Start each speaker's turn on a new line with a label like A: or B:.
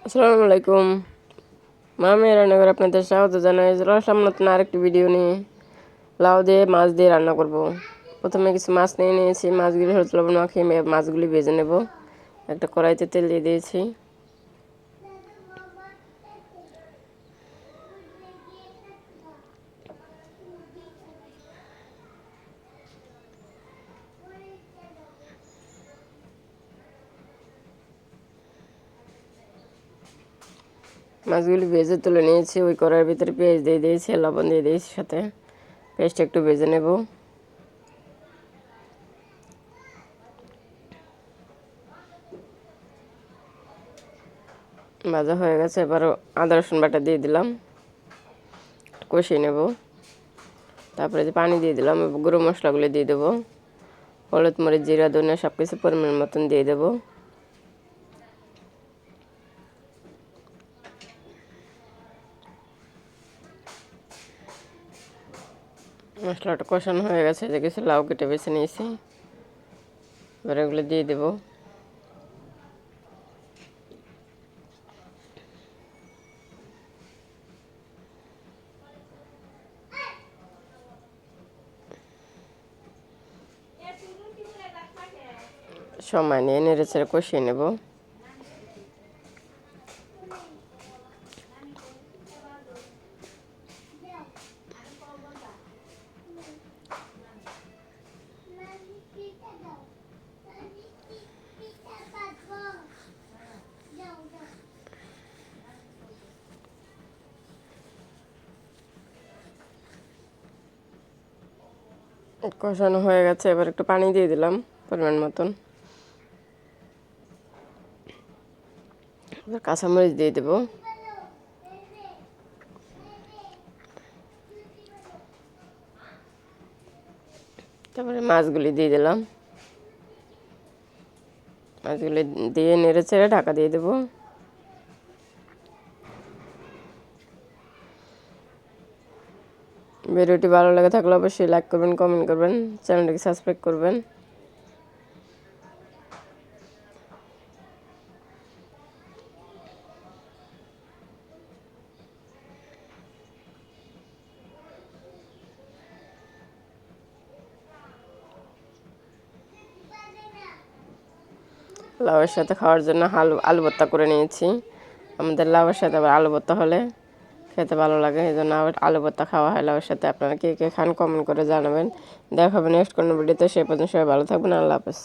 A: আসসালামু আলাইকুম। মামি রান্নাঘরে আপনাদের স্বাগত জানাই। চলে আসলাম নতুন আরেকটি ভিডিও নিয়ে। লাউ দিয়ে মাছ দিয়ে রান্না করব। প্রথমে কিছু মাছ নিয়ে নিয়েছি, মাছগুলি হলুদ লবণ মাখিয়ে মাছগুলি ভেজে নেব। একটা কড়াইতে তেল দিয়ে দিয়েছি। মাছগুলি ভেজে তুলে নিয়েছি। ওই কড়াইয়ের ভিতরে পেঁয়াজ দিয়ে দিয়েছি, লবণ দিয়ে দিয়েছি, সাথে পেঁয়াজটা একটু ভেজে নেব। ভাজা হয়ে গেছে, এবারও আদা রসুন বাটা দিয়ে দিলাম, কষিয়ে নেব। তারপরে যে পানি দিয়ে দিলাম, গুঁড়ো মশলাগুলো দিয়ে দেবো। হলুদ মরিচ জিরা ধনিয়া সব কিছু পরিমাণ মতন দিয়ে দেবো। মশলাটা কষানো হয়ে গেছে, যে কিছু লাউ কেটে বেছে নিয়েছি, এবার এগুলো দিয়ে দেব। সময় নিয়ে নেড়ে চেড়ে কষিয়ে নেব। কষানো হয়ে গেছে, এবার একটু পানি দিয়ে দিলাম পরিমাণ মতন। এবার কাঁচামরিচ দিয়ে দেব। তারপরে মাছগুলি দিয়ে দিলাম। মাছগুলি দিয়ে নেড়ে চেড়ে ঢাকা দিয়ে দেবো। ভিডিওটি ভালো লাগে থাকলে অবশ্যই লাইক করবেন, কমেন্ট করবেন, চ্যানেলটিকে সাবস্ক্রাইব করবেন। লাউয়ের সাথে খাওয়ার জন্য আলু ভর্তা করে নিয়েছি। আমাদের লাউয়ের সাথে আবার আলু ভর্তা হলে খেতে ভালো লাগে, এই জন্য আবার আলু ভর্তা খাওয়া হয় লাউয়ের সাথে। আপনারা কে কে খান কমেন্ট করে জানাবেন। দেখা হবে নেক্সট কোনো ভিডিওতে। সে পর্যন্ত সবাই ভালো থাকবেন। আল্লাহ হাফেজ।